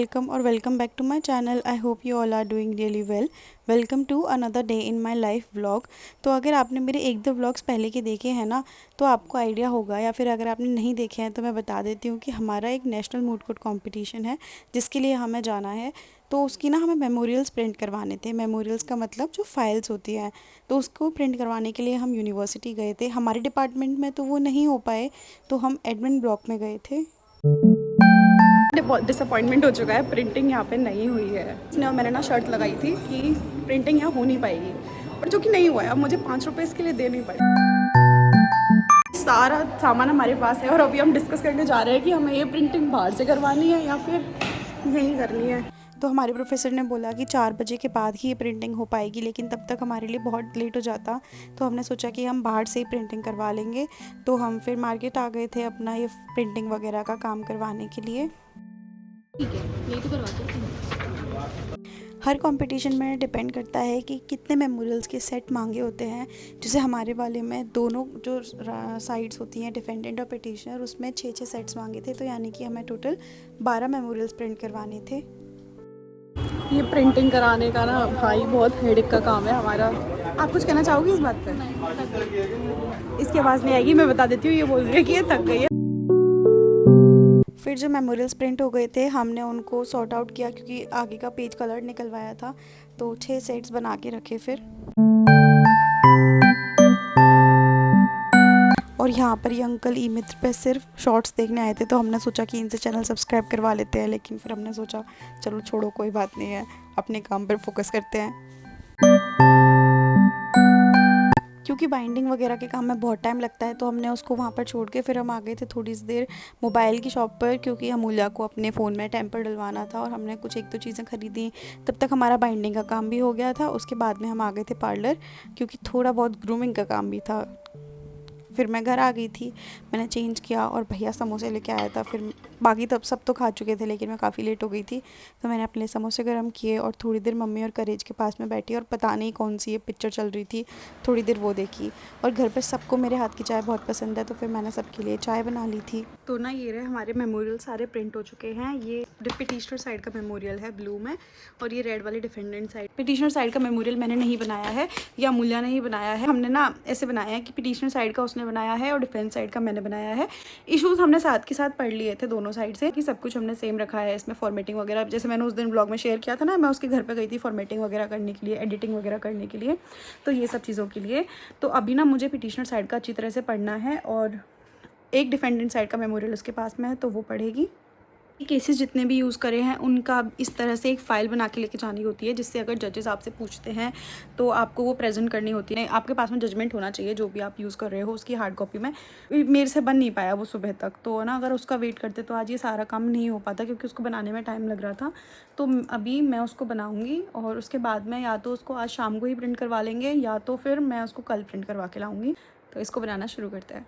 Welcome और welcome back to my channel. I hope you all are doing really well. Welcome to another day in my life vlog. तो अगर आपने मेरे एक दो vlogs पहले के देखे हैं ना, तो आपको आइडिया होगा, या फिर अगर आपने नहीं देखे हैं तो मैं बता देती हूँ कि हमारा एक नेशनल मूड कोर्ट कॉम्पिटिशन है जिसके लिए हमें जाना है। तो उसकी ना हमें मेमोरियल्स प्रिंट करवाने थे। मेमोरियल्स का मतलब जो फाइल्स होती हैं, तो उसको प्रिंट करवाने के लिए हम यूनिवर्सिटी गए थे। हमारे डिपार्टमेंट में तो वो नहीं हो पाए, तो हम एडमिन ब्लॉक में गए थे। डिसअपॉइंटमेंट हो चुका है, प्रिंटिंग यहाँ पे नहीं हुई है। इसने और मैंने ना शर्त लगाई थी कि प्रिंटिंग यहाँ हो नहीं पाएगी, और जो कि नहीं हुआ है। अब मुझे 5 रुपये इसके लिए देने पड़े। सारा सामान हमारे पास है और अभी हम डिस्कस करने जा रहे हैं कि हमें ये प्रिंटिंग बाहर से करवानी है या फिर यहीं करनी है। तो हमारे प्रोफेसर ने बोला कि 4 बजे के बाद ही ये प्रिंटिंग हो पाएगी, लेकिन तब तक हमारे लिए बहुत लेट हो जाता। तो हमने सोचा कि हम बाहर से ही प्रिंटिंग करवा लेंगे। तो हम फिर मार्केट आ गए थे अपना ये प्रिंटिंग वगैरह का काम करवाने के लिए। ठीक है, यही तो करवाते हैं। हर कंपटीशन में डिपेंड करता है कि कितने मेमोरियल्स के सेट मांगे होते हैं। जैसे हमारे वाले में दोनों जो साइड्स होती हैं, डिफेंडेंट और पिटिशनर, उसमें 6-6 सेट्स मांगे थे। तो यानी कि हमें टोटल 12 मेमोरियल्स प्रिंट करवाने थे। ये प्रिंटिंग कराने का ना भाई बहुत हेडेक का काम है हमारा। आप कुछ कहना चाहोगी इस बात पर? इसकी आवाज़ नहीं आएगी, मैं बता देती हूँ। ये बोल रही है कि ये थक गई है। फिर जो मेमोरियल्स प्रिंट हो गए थे, हमने उनको सॉर्ट आउट किया क्योंकि आगे का पेज कलर निकलवाया था। तो 6 सेट्स बना के रखे फिर। और यहाँ पर ये अंकल ई मित्र पे सिर्फ शॉर्ट्स देखने आए थे, तो हमने सोचा कि इनसे चैनल सब्सक्राइब करवा लेते हैं। लेकिन फिर हमने सोचा चलो छोड़ो, कोई बात नहीं है, अपने काम पर फोकस करते हैं। क्योंकि बाइंडिंग वगैरह के काम में बहुत टाइम लगता है, तो हमने उसको वहाँ पर छोड़ के फिर हम आ गए थे थोड़ी सी देर मोबाइल की शॉप पर, क्योंकि अमूल्या को अपने फ़ोन में टेम्पर डलवाना था और हमने कुछ 1-2 चीज़ें ख़रीदी। तब तक हमारा बाइंडिंग का काम भी हो गया था। उसके बाद में हम आ गए थे पार्लर, क्योंकि थोड़ा बहुत ग्रूमिंग का काम भी था। फिर मैं घर आ गई थी, मैंने चेंज किया और भैया समोसे लेके आया था। फिर बाकी तब सब तो खा चुके थे, लेकिन मैं काफ़ी लेट हो गई थी, तो मैंने अपने समोसे गर्म किए और थोड़ी देर मम्मी और करेज के पास में बैठी और पता नहीं कौन सी ये पिक्चर चल रही थी, थोड़ी देर वो देखी। और घर पर सबको मेरे हाथ की चाय बहुत पसंद है, तो फिर मैंने सबके लिए चाय बना ली थी। तो ना ये रहे हमारे मेमोरियल सारे प्रिंट हो चुके हैं। ये पिटिशनर साइड का मेमोरियल है ब्लू में, और ये रेड वाले डिफेंडेंट साइड। पिटिशनर साइड का मेमोरियल मैंने नहीं बनाया है, या अमूल्या ने ही बनाया है। हमने ना ऐसे बनाया है कि पिटिशनर साइड का उसने बनाया है और डिफेंस साइड का मैंने बनाया है। इश्यूज हमने साथ के साथ पढ़ लिए थे दोनों साइड से, कि सब कुछ हमने सेम रखा है। इसमें फॉर्मेटिंग वगैरह, जैसे मैंने उस दिन ब्लॉग में शेयर किया था ना, मैं उसके घर पे गई थी फॉर्मेटिंग वगैरह करने के लिए, एडिटिंग वगैरह करने के लिए, तो ये सब चीज़ों के लिए। तो अभी ना मुझे पिटिशनर साइड का अच्छी तरह से पढ़ना है, और एक डिफेंडेंट साइड का मेमोरियल उसके पास में है, तो वो पढ़ेगी। केसेस जितने भी यूज़ करे हैं उनका इस तरह से एक फ़ाइल बना के लेके जानी होती है, जिससे अगर जजेस आपसे पूछते हैं तो आपको वो प्रेजेंट करनी होती है। आपके पास में जजमेंट होना चाहिए जो भी आप यूज़ कर रहे हो, उसकी हार्ड कॉपी में। मेरे से बन नहीं पाया वो सुबह तक, तो ना अगर उसका वेट करते तो आज ये सारा काम नहीं हो पाता, क्योंकि उसको बनाने में टाइम लग रहा था। तो अभी मैं उसको बनाऊँगी, और उसके बाद में या तो उसको आज शाम को ही प्रिंट करवा लेंगे, या तो फिर मैं उसको कल प्रिंट करवा के लाऊँगी। तो इसको बनाना शुरू करते हैं।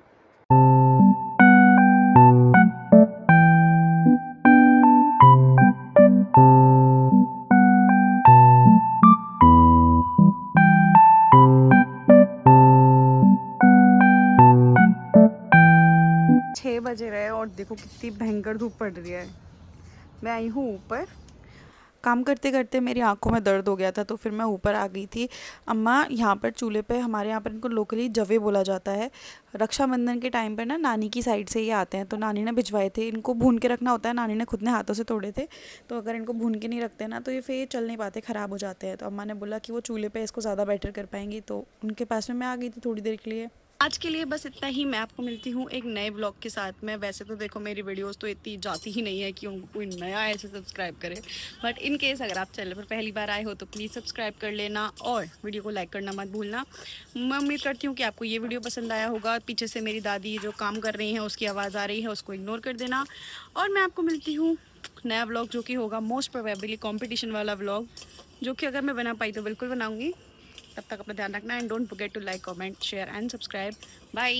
6 बजे रहे और देखो कितनी भयंकर धूप पड़ रही है। मैं आई हूँ ऊपर, काम करते करते मेरी आंखों में दर्द हो गया था, तो फिर मैं ऊपर आ गई थी। अम्मा यहाँ पर चूल्हे पे, हमारे यहाँ पर इनको लोकली जवे बोला जाता है। रक्षाबंधन के टाइम पर ना नानी की साइड से ये आते हैं, तो नानी ने भिजवाए थे। इनको भून के रखना होता है, नानी ने खुद ने हाथों से तोड़े थे। तो अगर इनको भून के नहीं रखते ना, तो ये फिर चल नहीं पाते, ख़राब हो जाते हैं। तो अम्मा ने बोला कि वो चूल्हे पर इसको ज़्यादा बेटर कर पाएंगी, तो उनके पास में मैं आ गई थी थोड़ी देर के लिए। आज के लिए बस इतना ही। मैं आपको मिलती हूँ एक नए ब्लॉग के साथ में। वैसे तो देखो मेरी वीडियोस तो इतनी जाती ही नहीं है कि उनको कोई नया ऐसे सब्सक्राइब करे, बट इन केस अगर आप चैनल पर पहली बार आए हो तो प्लीज़ सब्सक्राइब कर लेना, और वीडियो को लाइक करना मत भूलना। मैं उम्मीद करती हूँ कि आपको ये वीडियो पसंद आया होगा। पीछे से मेरी दादी जो काम कर रही हैं उसकी आवाज़ आ रही है, उसको इग्नोर कर देना। और मैं आपको मिलती हूँ नया ब्लॉग, जो कि होगा मोस्ट प्रोबेबली कॉम्पिटिशन वाला ब्लॉग, जो कि अगर मैं बना पाई तो बिल्कुल बनाऊँगी। तब तक अपना ध्यान रखना, and don't forget to like, comment, share and subscribe. Bye.